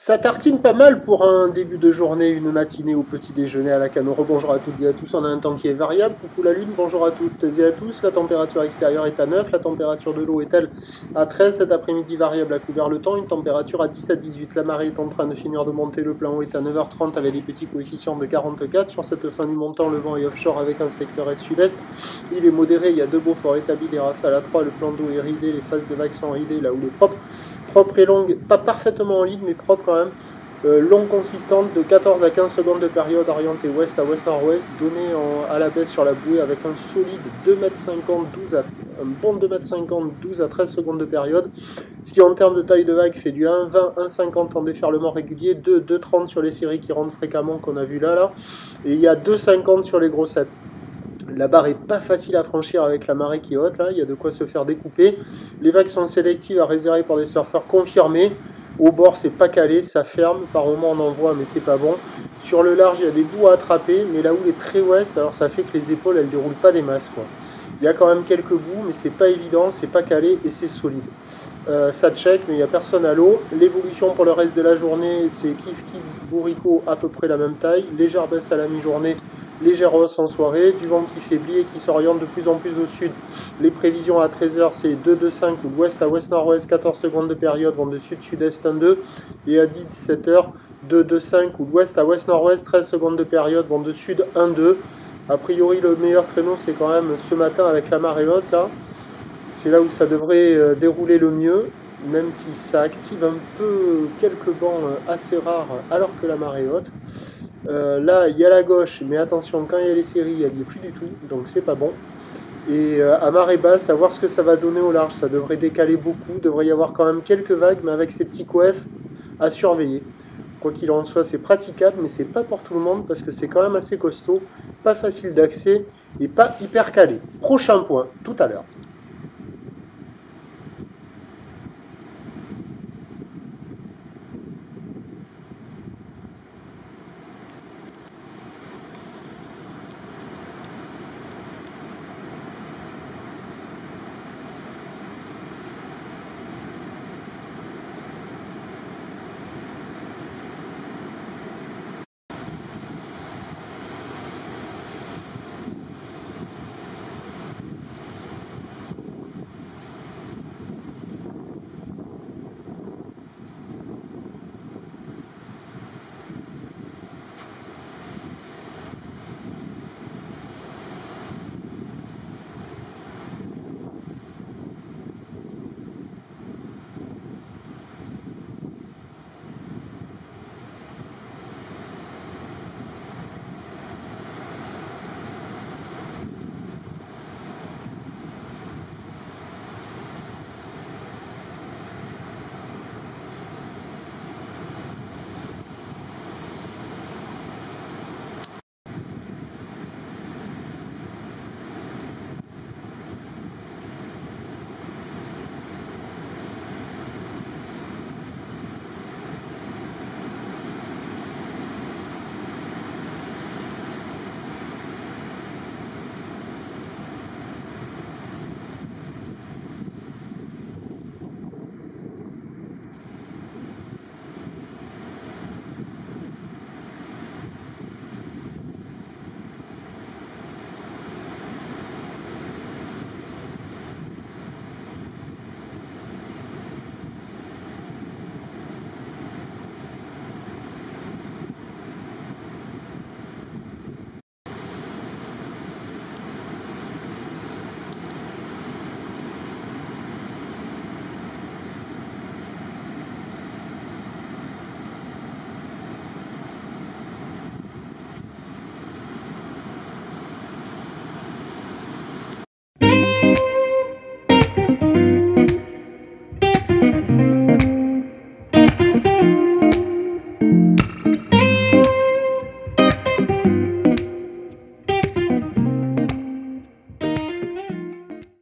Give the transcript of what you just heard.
Ça tartine pas mal pour un début de journée, une matinée au petit déjeuner à la cano. Bonjour à toutes et à tous, on a un temps qui est variable. Coucou la lune, bonjour à toutes et à tous. La température extérieure est à 9, la température de l'eau est-elle à 13. Cet après-midi variable a couvert le temps, une température à 17-18. La marée est en train de finir de monter, le plan haut est à 9h30 avec des petits coefficients de 44. Sur cette fin du montant, le vent est offshore avec un secteur est-sud-est. Il est modéré, il y a deux beaux forts établis, des rafales à 3, le plan d'eau est ridé, les phases de vagues sont ridées là où il est propre. Propre et longue, pas parfaitement en ligne, mais propre quand même. Longue consistante de 14 à 15 secondes de période orientée ouest à ouest-nord-ouest, donnée à la baisse sur la bouée avec un solide 2,50 m, un bon 2,50 m, 12 à 13 secondes de période, ce qui en termes de taille de vague fait du 1,20, 1,50 en déferlement régulier, 2,30 sur les séries qui rentrent fréquemment qu'on a vu là, et il y a 2,50 sur les grossettes. La barre est pas facile à franchir avec la marée qui est haute, là, il y a de quoi se faire découper. Les vagues sont sélectives à réserver pour des surfeurs confirmés. Au bord, c'est pas calé, ça ferme. Par moment, on en voit, mais c'est pas bon. Sur le large, il y a des bouts à attraper, mais là où il est très ouest, alors ça fait que les épaules, elles déroulent pas des masses, quoi. Il y a quand même quelques bouts, mais c'est pas évident, c'est pas calé et c'est solide. Ça check, mais il n'y a personne à l'eau. L'évolution pour le reste de la journée, c'est kiff bourricot à peu près la même taille. Légère baisse à la mi-journée, légère hausse en soirée. Du vent qui faiblit et qui s'oriente de plus en plus au sud. Les prévisions à 13h, c'est 2,25 ou ouest à ouest-nord-ouest, 14 secondes de période, vent de sud-sud-est 1,2. Et à 17h, 2,25 ou ouest à ouest-nord-ouest, 13 secondes de période, vent de sud 1,2. A priori, le meilleur créneau, c'est quand même ce matin avec la marée haute, là. C'est là où ça devrait dérouler le mieux, même si ça active un peu quelques bancs assez rares alors que la marée est haute. Là, il y a la gauche, mais attention, quand il y a les séries, elle n'y est plus du tout, donc c'est pas bon. Et à marée basse, à voir ce que ça va donner au large. Ça devrait décaler beaucoup, devrait y avoir quand même quelques vagues, mais avec ces petits coefs à surveiller. Quoi qu'il en soit, c'est praticable, mais c'est pas pour tout le monde parce que c'est quand même assez costaud, pas facile d'accès et pas hyper calé. Prochain point, tout à l'heure.